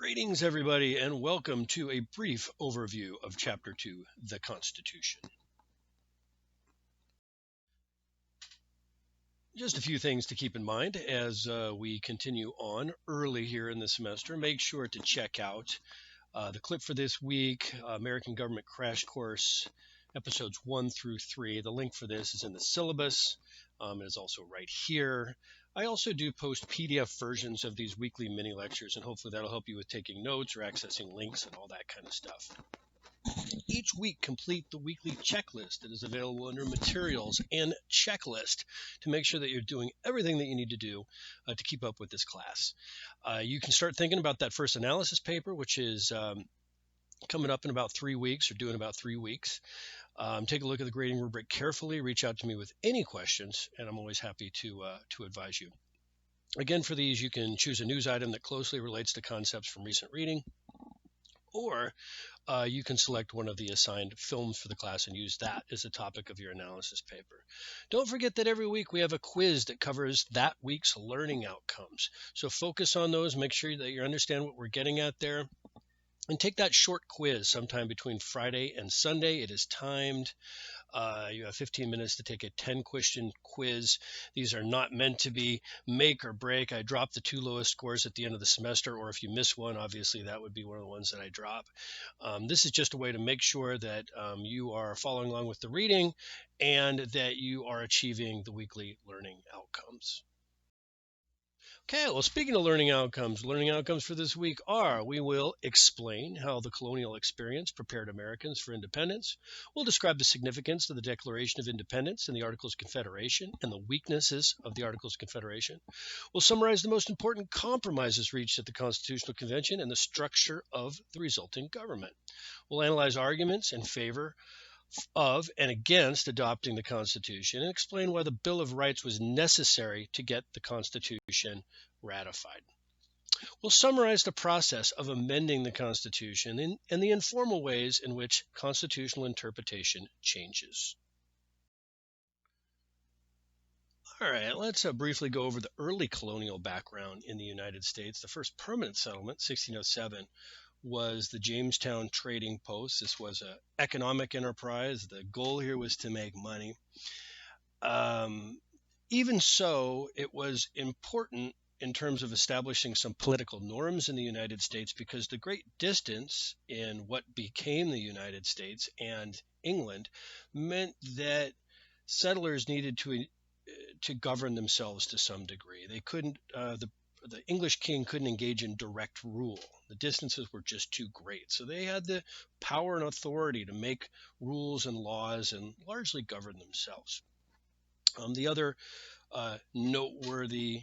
Greetings, everybody, and welcome to a brief overview of Chapter 2, The Constitution. Just a few things to keep in mind as we continue on early here in the semester. Make sure to check out the clip for this week, American Government Crash Course, episodes 1 through 3. The link for this is in the syllabus. It is also right here. I also do post PDF versions of these weekly mini lectures, and hopefully that'll help you with taking notes or accessing links and all that kind of stuff. Each week, complete the weekly checklist that is available under Materials and Checklist to make sure that you're doing everything that you need to do to keep up with this class. You can start thinking about that first analysis paper, which is coming up in about 3 weeks or due in about 3 weeks. Take a look at the grading rubric carefully. Reach out to me with any questions, and I'm always happy to advise you. Again, for these, you can choose a news item that closely relates to concepts from recent reading, or you can select one of the assigned films for the class and use that as a topic of your analysis paper. Don't forget that every week we have a quiz that covers that week's learning outcomes. So focus on those, make sure that you understand what we're getting at there. And take that short quiz sometime between Friday and Sunday. It is timed. You have 15 minutes to take a 10-question quiz. These are not meant to be make or break. I drop the 2 lowest scores at the end of the semester, or if you miss one, obviously that would be one of the ones that I drop. This is just a way to make sure that you are following along with the reading and that you are achieving the weekly learning outcomes. Okay, well, speaking of learning outcomes for this week are, we will explain how the colonial experience prepared Americans for independence. We'll describe the significance of the Declaration of Independence and the Articles of Confederation and the weaknesses of the Articles of Confederation. We'll summarize the most important compromises reached at the Constitutional Convention and the structure of the resulting government. We'll analyze arguments in favor of and against adopting the Constitution and explain why the Bill of Rights was necessary to get the Constitution ratified. We'll summarize the process of amending the Constitution and the informal ways in which constitutional interpretation changes. All right, let's briefly go over the early colonial background in the United States. The first permanent settlement, 1607, was the Jamestown trading post. This was an economic enterprise. The goal here was to make money. Even so, it was important in terms of establishing some political norms in the United States because the great distance in what became the United States and England meant that settlers needed to govern themselves to some degree. They couldn't, the English king couldn't engage in direct rule. The distances were just too great. So they had the power and authority to make rules and laws and largely govern themselves. The other noteworthy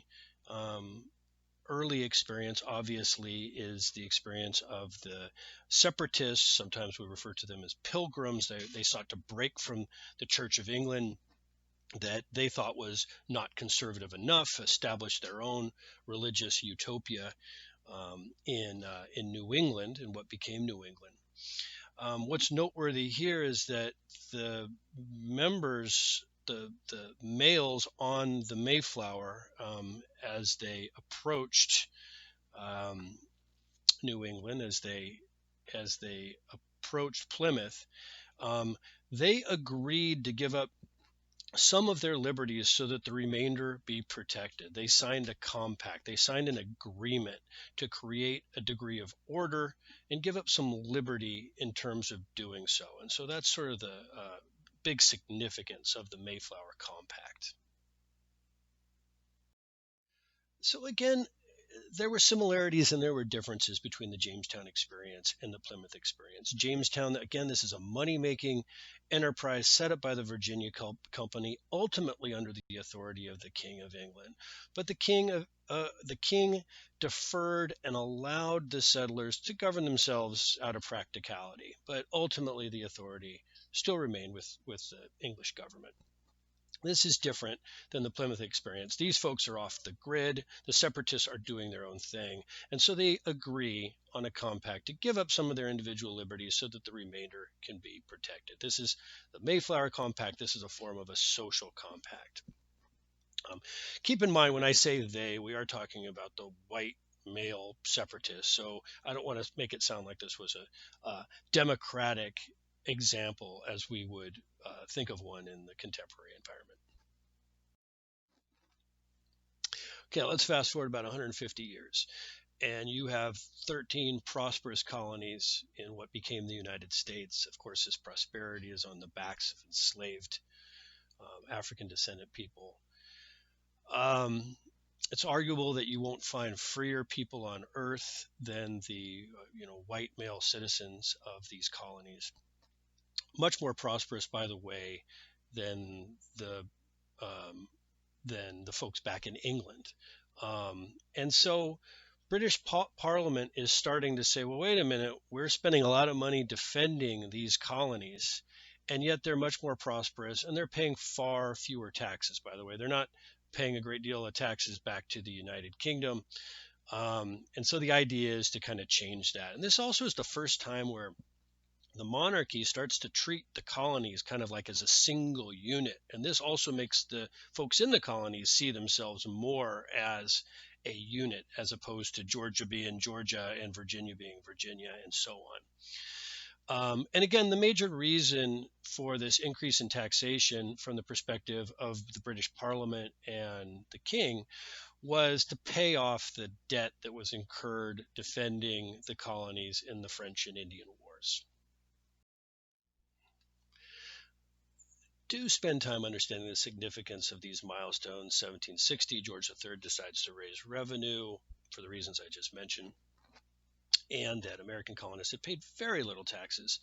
early experience, obviously, is the experience of the separatists. Sometimes we refer to them as pilgrims. They sought to break from the Church of England that they thought was not conservative enough, established their own religious utopia in New England, in what became New England. What's noteworthy here is that the members, the males on the Mayflower, as they approached New England, as they approached Plymouth, they agreed to give up some of their liberties so that the remainder be protected. They signed a compact. They signed an agreement to create a degree of order and give up some liberty in terms of doing so. And so that's sort of the big significance of the Mayflower Compact. So again, there were similarities and there were differences between the Jamestown experience and the Plymouth experience. Jamestown, again, this is a money-making enterprise set up by the Virginia Company, ultimately under the authority of the King of England. But the king deferred and allowed the settlers to govern themselves out of practicality. But ultimately, the authority still remained with the English government. This is different than the Plymouth experience. These folks are off the grid. The separatists are doing their own thing. And so they agree on a compact to give up some of their individual liberties so that the remainder can be protected. This is the Mayflower Compact. This is a form of a social compact. Keep in mind, when I say they, we are talking about the white male separatists. So I don't want to make it sound like this was a democratic example as we would think of one in the contemporary environment. Okay, let's fast forward about 150 years. And you have 13 prosperous colonies in what became the United States. Of course, this prosperity is on the backs of enslaved African descendant people. It's arguable that you won't find freer people on earth than the white male citizens of these colonies. Much more prosperous, by the way, than the folks back in England. And so British Parliament is starting to say, well, wait a minute, we're spending a lot of money defending these colonies, and yet they're much more prosperous, and they're paying far fewer taxes, by the way. They're not paying a great deal of taxes back to the United Kingdom. And so the idea is to kind of change that. And this also is the first time where the monarchy starts to treat the colonies kind of like as a single unit. And this also makes the folks in the colonies see themselves more as a unit, as opposed to Georgia being Georgia and Virginia being Virginia, and so on. And again, the major reason for this increase in taxation from the perspective of the British Parliament and the King was to pay off the debt that was incurred defending the colonies in the French and Indian Wars. Do spend time understanding the significance of these milestones. 1760, George III decides to raise revenue for the reasons I just mentioned, and that American colonists had paid very little taxes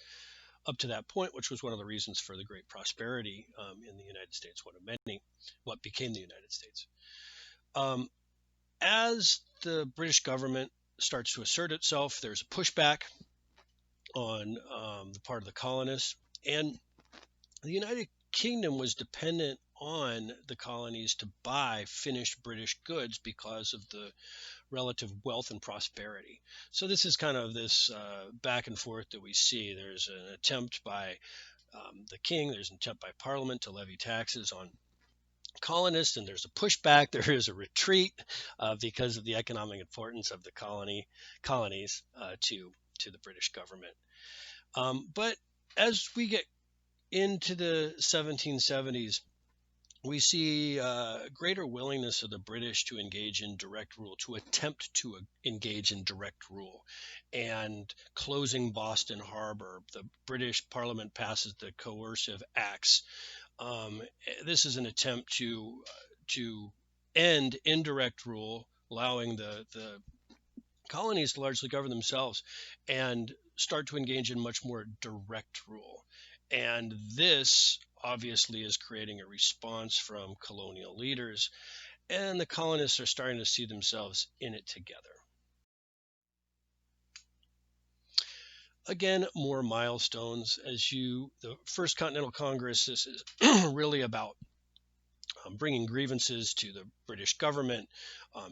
up to that point, which was one of the reasons for the great prosperity in the United States, what became the United States. As the British government starts to assert itself, there's a pushback on the part of the colonists, and the United Kingdom was dependent on the colonies to buy finished British goods because of the relative wealth and prosperity. So this is kind of this back and forth that we see. There's an attempt by the king, there's an attempt by Parliament to levy taxes on colonists, and there's a pushback. There is a retreat because of the economic importance of the colonies to the British government. But as we get into the 1770s, we see greater willingness of the British to engage in direct rule, to attempt to engage in direct rule, and closing Boston Harbor. The British Parliament passes the Coercive Acts. This is an attempt to end indirect rule, allowing the colonies to largely govern themselves and start to engage in much more direct rule. And this obviously is creating a response from colonial leaders, and the colonists are starting to see themselves in it together. Again, more milestones. The First Continental Congress, this is really about bringing grievances to the British government,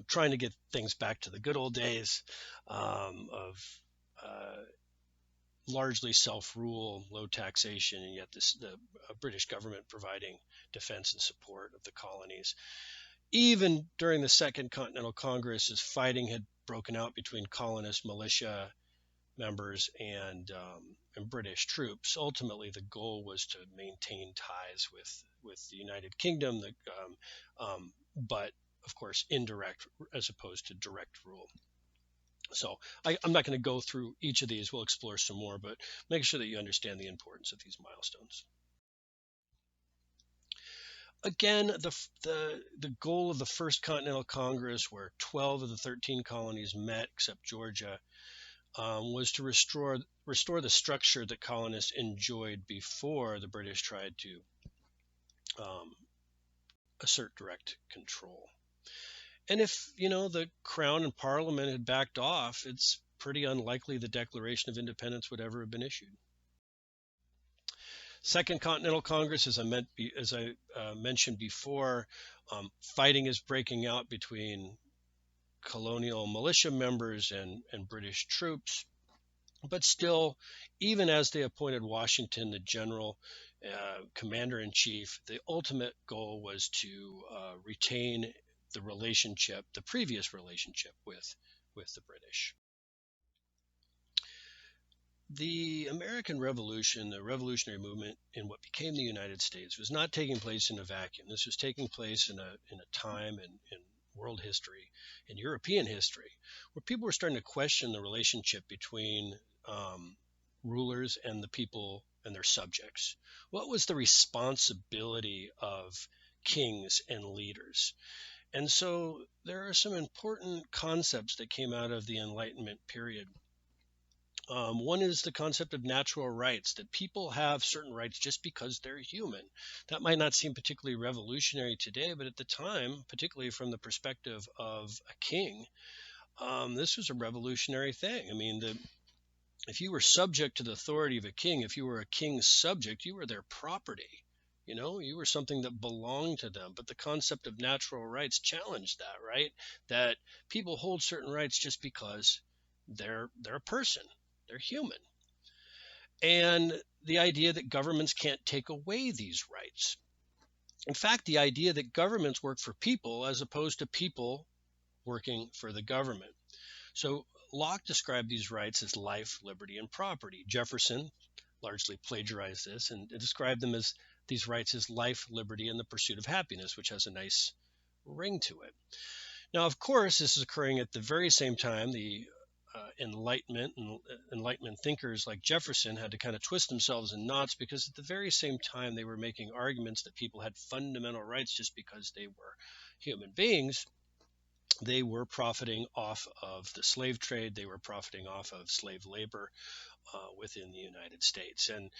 trying to get things back to the good old days of largely self-rule, low taxation, and yet the British government providing defense and support of the colonies. Even during the Second Continental Congress, as fighting had broken out between colonist militia members and British troops, ultimately the goal was to maintain ties with the United Kingdom, but of course indirect as opposed to direct rule. So I'm not going to go through each of these. We'll explore some more, but make sure that you understand the importance of these milestones. Again, the goal of the First Continental Congress, where 12 of the 13 colonies met, except Georgia, was to restore the structure that colonists enjoyed before the British tried to assert direct control. And if, the Crown and Parliament had backed off, it's pretty unlikely the Declaration of Independence would ever have been issued. Second Continental Congress, as I mentioned before, fighting is breaking out between colonial militia members and British troops. But still, even as they appointed Washington the general commander-in-chief, the ultimate goal was to retain the previous relationship with with the British. The American Revolution, the revolutionary movement in what became the United States, was not taking place in a vacuum. This was taking place in a time in world history, in European history, where people were starting to question the relationship between rulers and the people and their subjects. What was the responsibility of kings and leaders? And so there are some important concepts that came out of the Enlightenment period. One is the concept of natural rights, that people have certain rights just because they're human. That might not seem particularly revolutionary today, but at the time, particularly from the perspective of a king, this was a revolutionary thing. I mean, if you were subject to the authority of a king, if you were a king's subject, you were their property. You were something that belonged to them. But the concept of natural rights challenged that, right? That people hold certain rights just because they're a person. They're human. And the idea that governments can't take away these rights. In fact, the idea that governments work for people as opposed to people working for the government. So Locke described these rights as life, liberty, and property. Jefferson largely plagiarized this and described them as these rights as life, liberty, and the pursuit of happiness, which has a nice ring to it. Now, of course, this is occurring at the very same time the Enlightenment thinkers like Jefferson had to kind of twist themselves in knots, because at the very same time they were making arguments that people had fundamental rights just because they were human beings. They were profiting off of the slave trade. They were profiting off of slave labor within the United States. And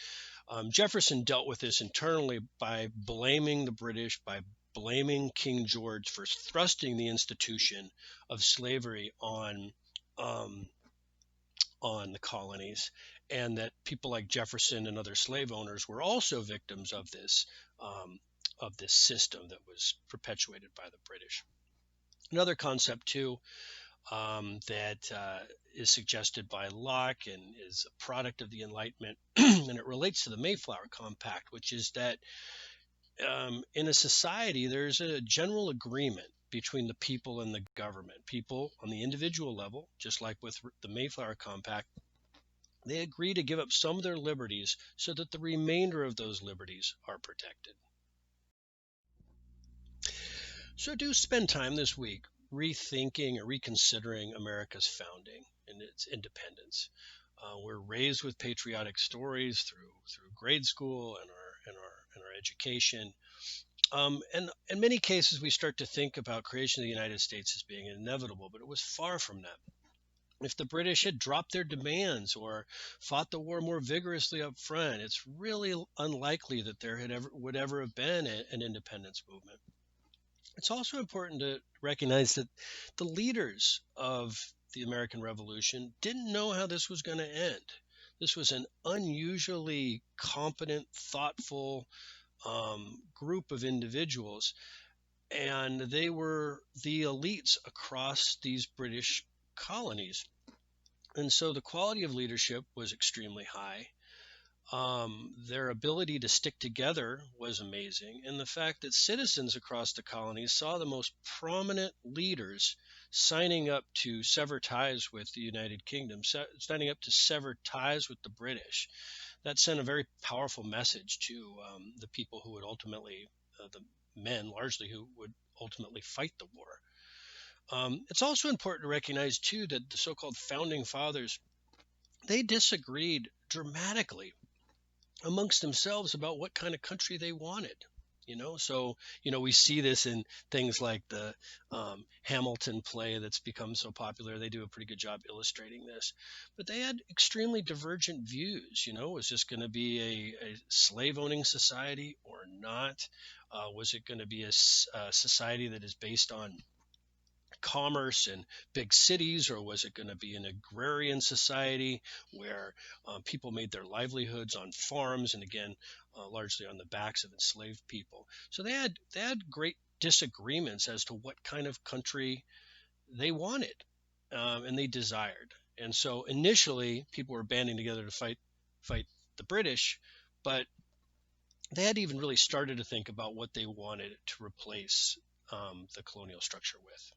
Jefferson dealt with this internally by blaming the British, by blaming King George for thrusting the institution of slavery on the colonies, and that people like Jefferson and other slave owners were also victims of this system that was perpetuated by the British. Another concept too that is suggested by Locke and is a product of the Enlightenment, and it relates to the Mayflower Compact, which is that in a society there's a general agreement between the people and the government. People on the individual level, just like with the Mayflower Compact, they agree to give up some of their liberties so that the remainder of those liberties are protected. So do spend time this week rethinking or reconsidering America's founding and its independence. We're raised with patriotic stories through grade school and our education. And in many cases, we start to think about creation of the United States as being inevitable, but it was far from that. If the British had dropped their demands or fought the war more vigorously up front, it's really unlikely that there would ever have been an independence movement. It's also important to recognize that the leaders of the American Revolution didn't know how this was going to end. This was an unusually competent, thoughtful group of individuals, and they were the elites across these British colonies. And so the quality of leadership was extremely high. Their ability to stick together was amazing. And the fact that citizens across the colonies saw the most prominent leaders signing up to sever ties with the United Kingdom, signing up to sever ties with the British, that sent a very powerful message to the people who would ultimately, the men largely, who would ultimately fight the war. It's also important to recognize, too, that the so-called founding fathers, they disagreed dramatically amongst themselves about what kind of country they wanted. So we see this in things like the Hamilton play that's become so popular. They do a pretty good job illustrating this, but they had extremely divergent views. Was this going to be a slave owning society or not? Was it going to be a society that is based on commerce and big cities, or was it going to be an agrarian society where people made their livelihoods on farms, and again, largely on the backs of enslaved people? So they had great disagreements as to what kind of country they wanted and they desired. And so initially, people were banding together to fight the British, but they hadn't even really started to think about what they wanted to replace the colonial structure with.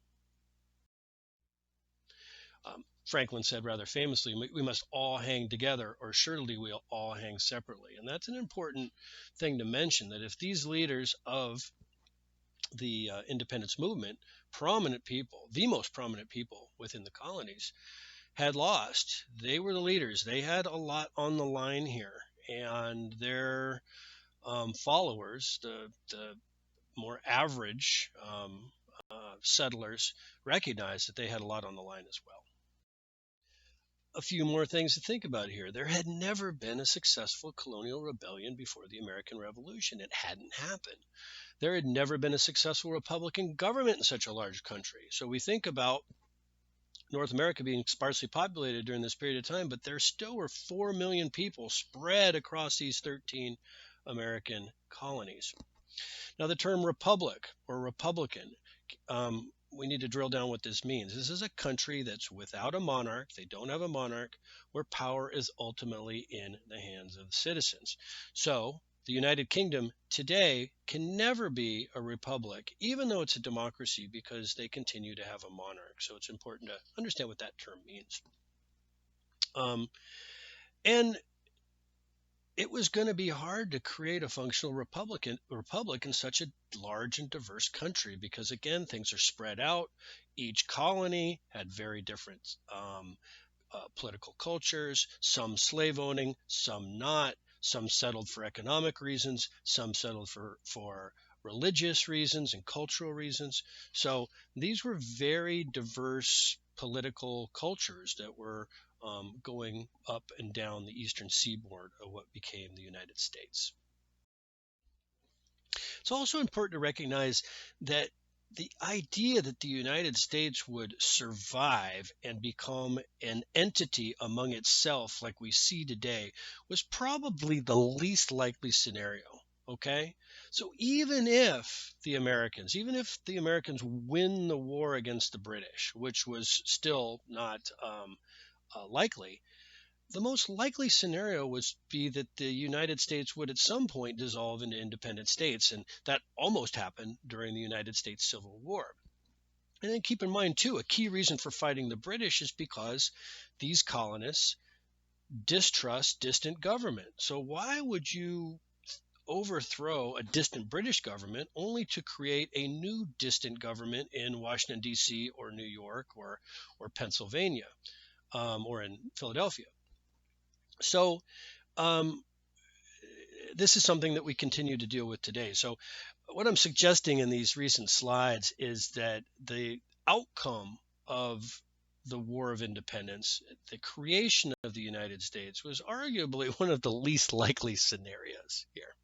Franklin said rather famously, we must all hang together or surely we'll all hang separately. And that's an important thing to mention, that if these leaders of the independence movement, prominent people, the most prominent people within the colonies, had lost, they were the leaders. They had a lot on the line here. And their followers, the more average settlers, recognized that they had a lot on the line as well. A few more things to think about here. There had never been a successful colonial rebellion before the American Revolution. It hadn't happened. There had never been a successful Republican government in such a large country. So we think about North America being sparsely populated during this period of time, but there still were 4 million people spread across these 13 American colonies. Now, the term republic or republican, we need to drill down what this means. This is a country that's without a monarch. They don't have a monarch, where power is ultimately in the hands of the citizens. So the United Kingdom today can never be a republic, even though it's a democracy, because they continue to have a monarch. So it's important to understand what that term means. And it was going to be hard to create a functional republic in such a large and diverse country because, again, things are spread out. Each colony had very different political cultures, some slave owning, some not. Some settled for economic reasons, some settled for religious reasons and cultural reasons. So these were very diverse political cultures that were going up and down the eastern seaboard of what became the United States. It's also important to recognize that the idea that the United States would survive and become an entity among itself like we see today was probably the least likely scenario. Okay? So even if the Americans win the war against the British, which was still not likely, the most likely scenario would be that the United States would at some point dissolve into independent states, and that almost happened during the United States Civil War. And then keep in mind, too, a key reason for fighting the British is because these colonists distrust distant government. So why would you overthrow a distant British government only to create a new distant government in Washington, D.C., or New York, or Pennsylvania, or in Philadelphia? So this is something that we continue to deal with today. So what I'm suggesting in these recent slides is that the outcome of the War of Independence, the creation of the United States, was arguably one of the least likely scenarios here.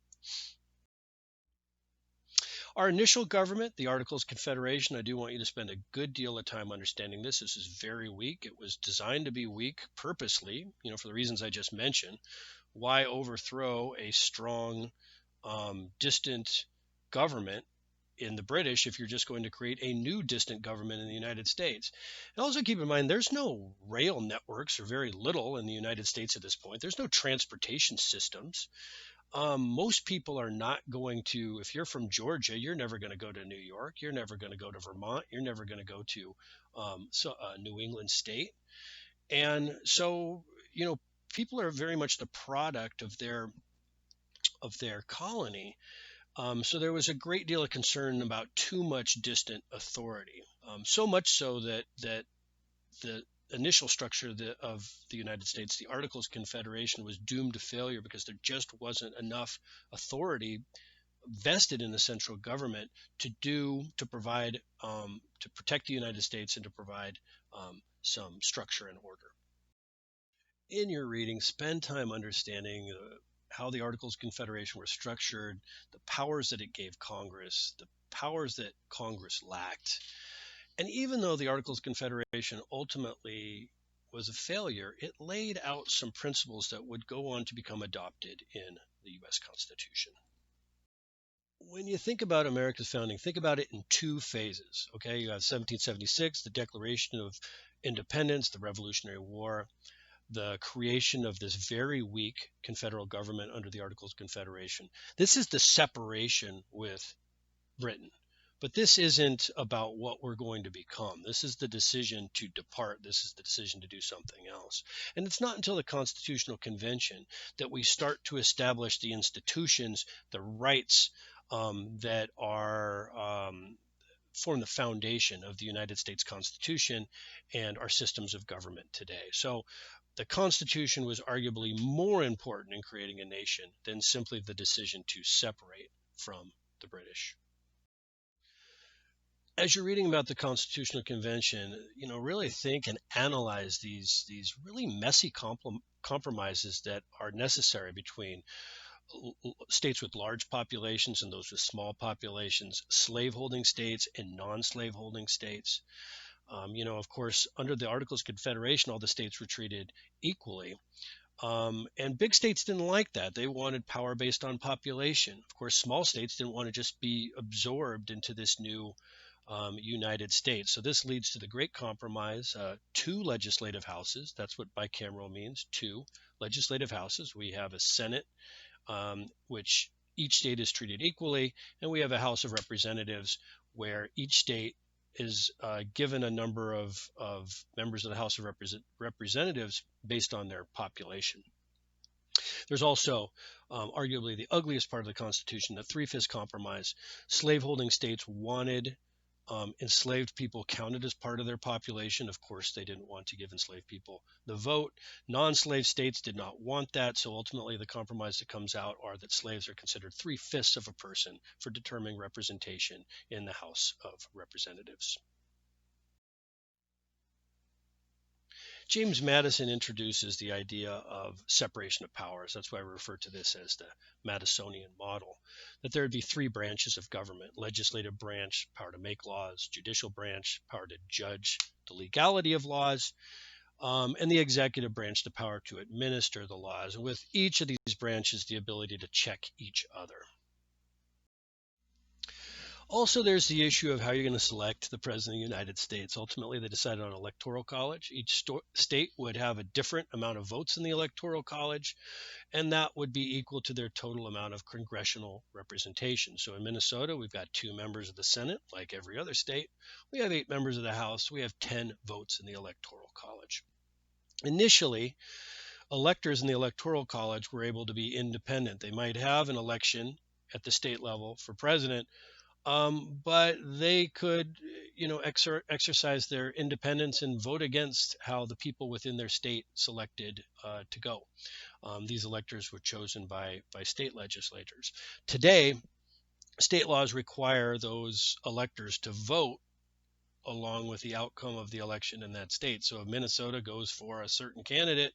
Our initial government, the Articles of Confederation, I do want you to spend a good deal of time understanding this. This is very weak. It was designed to be weak purposely, for the reasons I just mentioned. Why overthrow a strong, distant government in the British if you're just going to create a new distant government in the United States? And also keep in mind, there's no rail networks, or very little, in the United States at this point. There's no transportation systems. Most people are not going to, if you're from Georgia, you're never going to go to New York. You're never going to go to Vermont. You're never going to go to New England State. And so, people are very much the product of their colony. So there was a great deal of concern about too much distant authority. So much so that the initial structure of the United States, the Articles of Confederation, was doomed to failure because there just wasn't enough authority vested in the central government to provide to protect the United States and to provide some structure and order. In your reading, spend time understanding how the Articles of Confederation were structured, the powers that it gave Congress, the powers that Congress lacked. And even though the Articles of Confederation ultimately was a failure, it laid out some principles that would go on to become adopted in the U.S. Constitution. When you think about America's founding, think about it in two phases. Okay, you have 1776, the Declaration of Independence, the Revolutionary War, the creation of this very weak confederal government under the Articles of Confederation. This is the separation with Britain. But this isn't about what we're going to become. This is the decision to depart. This is the decision to do something else. And it's not until the Constitutional Convention that we start to establish the institutions, the rights that are form the foundation of the United States Constitution and our systems of government today. So the Constitution was arguably more important in creating a nation than simply the decision to separate from the British. As you're reading about the Constitutional Convention, really think and analyze these really messy compromises that are necessary between states with large populations and those with small populations, slaveholding states and non-slaveholding states. Of course, under the Articles of Confederation, all the states were treated equally. And big states didn't like that. They wanted power based on population. Of course, small states didn't want to just be absorbed into this new United States. So this leads to the Great Compromise, two legislative houses. That's what bicameral means, two legislative houses. We have a Senate, which each state is treated equally, and we have a House of Representatives where each state is given a number of members of the House of Representatives based on their population. There's also arguably the ugliest part of the Constitution, the Three-Fifths Compromise. Slaveholding states wanted enslaved people counted as part of their population. Of course, they didn't want to give enslaved people the vote. Non-slave states did not want that. So ultimately, the compromise that comes out are that slaves are considered 3/5 of a person for determining representation in the House of Representatives. James Madison introduces the idea of separation of powers. That's why I refer to this as the Madisonian Model, that there would be three branches of government: legislative branch, power to make laws; judicial branch, power to judge the legality of laws; and the executive branch, the power to administer the laws. And with each of these branches, the ability to check each other. Also, there's the issue of how you're going to select the President of the United States. Ultimately, they decided on Electoral College. Each state would have a different amount of votes in the Electoral College, and that would be equal to their total amount of congressional representation. So in Minnesota, we've got 2 members of the Senate, like every other state. We have 8 members of the House. We have 10 votes in the Electoral College. Initially, electors in the Electoral College were able to be independent. They might have an election at the state level for president, but they could, exercise their independence and vote against how the people within their state selected to go. These electors were chosen by state legislators. Today, state laws require those electors to vote along with the outcome of the election in that state. So if Minnesota goes for a certain candidate,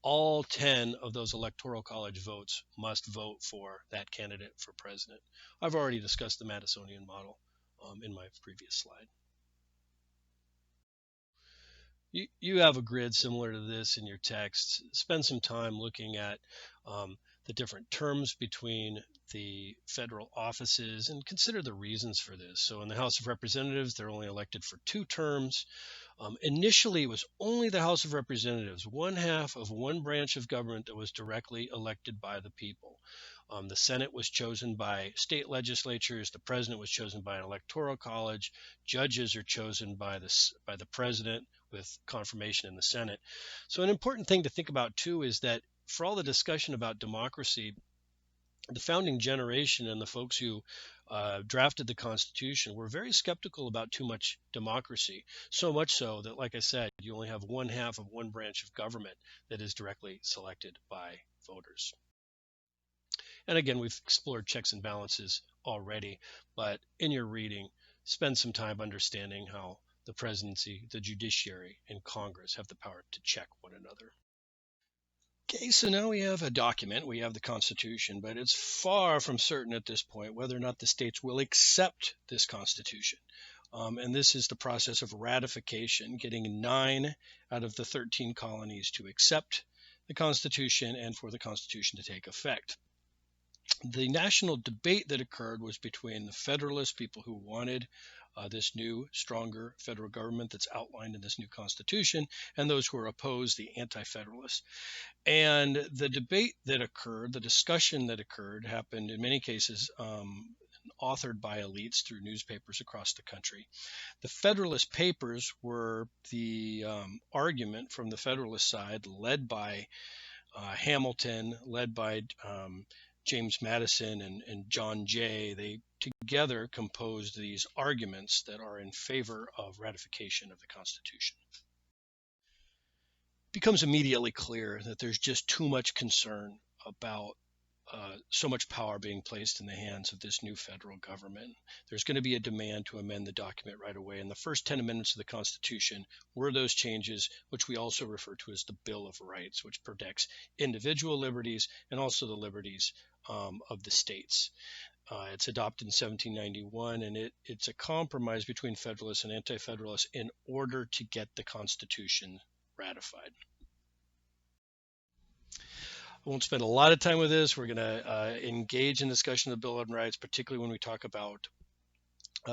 all 10 of those Electoral College votes must vote for that candidate for president. I've already discussed the Madisonian Model in my previous slide. You have a grid similar to this in your text. Spend some time looking at the different terms between the federal offices and consider the reasons for this. So in the House of Representatives, they're only elected for 2 terms. Initially, it was only the House of Representatives, one half of one branch of government, that was directly elected by the people. The Senate was chosen by state legislatures. The president was chosen by an electoral college. Judges are chosen by the president with confirmation in the Senate. So an important thing to think about, too, is that for all the discussion about democracy, the founding generation and the folks who drafted the Constitution were very skeptical about too much democracy, so much so that, like I said, you only have one half of one branch of government that is directly selected by voters. And again, we've explored checks and balances already, but in your reading, spend some time understanding how the presidency, the judiciary, and Congress have the power to check one another. Okay, so now we have a document, we have the Constitution, but it's far from certain at this point whether or not the states will accept this Constitution. And this is the process of ratification, getting 9 out of the 13 colonies to accept the Constitution and for the Constitution to take effect. The national debate that occurred was between the Federalist people who wanted this new, stronger federal government that's outlined in this new Constitution, and those who are opposed, the anti-Federalists. And the debate that occurred, the discussion that occurred, happened in many cases authored by elites through newspapers across the country. The Federalist Papers were the argument from the Federalist side, led by Hamilton, led by James Madison and John Jay. They together composed these arguments that are in favor of ratification of the Constitution. It becomes immediately clear that there's just too much concern about so much power being placed in the hands of this new federal government. There's going to be a demand to amend the document right away. And the first 10 amendments of the Constitution were those changes, which we also refer to as the Bill of Rights, which protects individual liberties and also the liberties of the states. It's adopted in 1791, and it's a compromise between Federalists and Anti-Federalists in order to get the Constitution ratified. I won't spend a lot of time with this. We're going to engage in discussion of the Bill of Rights, particularly when we talk about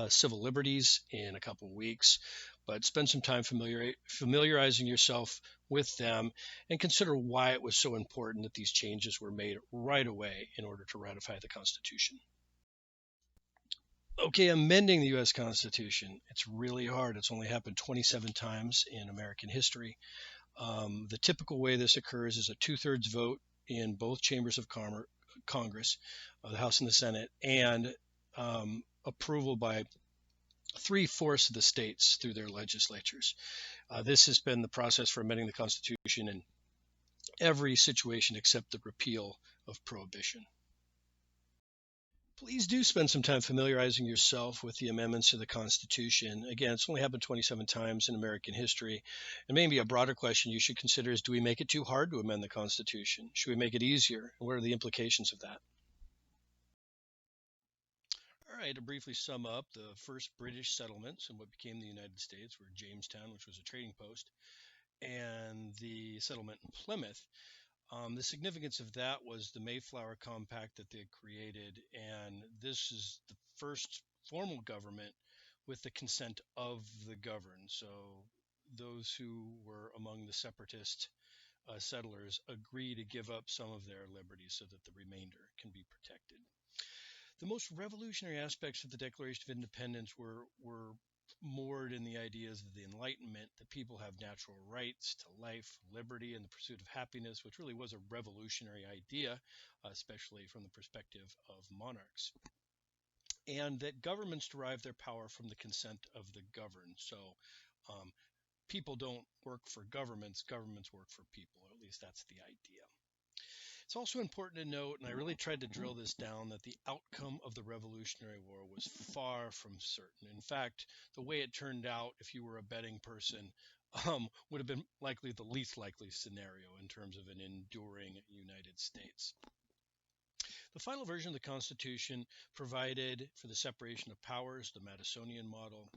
civil liberties in a couple of weeks. But spend some time familiarizing yourself with them and consider why it was so important that these changes were made right away in order to ratify the Constitution. Okay, amending the U.S. Constitution. It's really hard. It's only happened 27 times in American history. The typical way this occurs is a 2/3 vote in both chambers of Congress, the House and the Senate, and approval by 3/4 of the states through their legislatures. This has been the process for amending the Constitution in every situation except the repeal of prohibition. Please do spend some time familiarizing yourself with the amendments to the Constitution. Again, it's only happened 27 times in American history. And maybe a broader question you should consider is, do we make it too hard to amend the Constitution? Should we make it easier? And what are the implications of that? All right, to briefly sum up, the first British settlements in what became the United States were Jamestown, which was a trading post, and the settlement in Plymouth. The significance of that was the Mayflower Compact that they created, and this is the first formal government with the consent of the governed. So those who were among the separatist settlers agree to give up some of their liberties so that the remainder can be protected. The most revolutionary aspects of the Declaration of Independence were moored in the ideas of the Enlightenment, that people have natural rights to life, liberty, and the pursuit of happiness, which really was a revolutionary idea, especially from the perspective of monarchs. And that governments derive their power from the consent of the governed. So people don't work for governments, governments work for people, or at least that's the idea. It's also important to note, and I really tried to drill this down, that the outcome of the Revolutionary War was far from certain. In fact, the way it turned out, if you were a betting person, would have been likely the least likely scenario in terms of an enduring United States. The final version of the Constitution provided for the separation of powers, the Madisonian Model,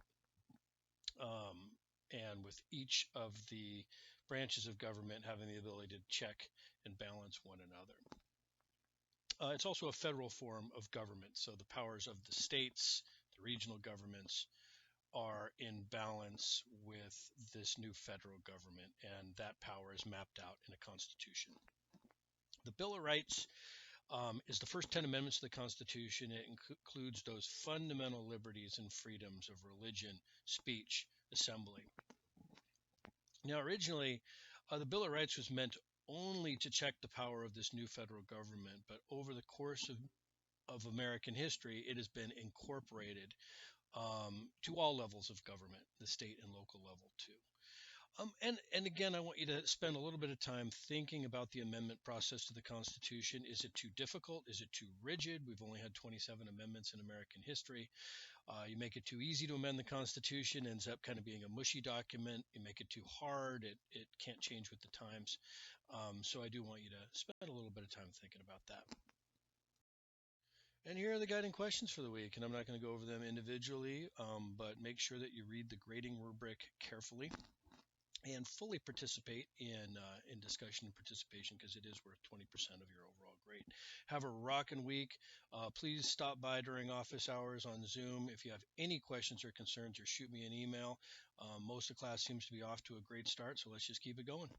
and with each of the branches of government having the ability to check and balance one another. It's also a federal form of government, so the powers of the states, the regional governments, are in balance with this new federal government, and that power is mapped out in a constitution. The Bill of Rights is the first 10 amendments to the Constitution. It includes those fundamental liberties and freedoms of religion, speech, assembly. Now, originally, the Bill of Rights was meant only to check the power of this new federal government, but over the course of American history, it has been incorporated to all levels of government, the state and local level too. And again, I want you to spend a little bit of time thinking about the amendment process to the Constitution. Is it too difficult? Is it too rigid? We've only had 27 amendments in American history. You make it too easy to amend the Constitution, ends up kind of being a mushy document. You make it too hard, it can't change with the times. So I do want you to spend a little bit of time thinking about that. And here are the guiding questions for the week, and I'm not going to go over them individually, but make sure that you read the grading rubric carefully and fully participate in discussion and participation, because it is worth 20% of your overall grade. Have a rockin' week. Please stop by during office hours on Zoom if you have any questions or concerns, or shoot me an email. Most of the class seems to be off to a great start, so let's just keep it going.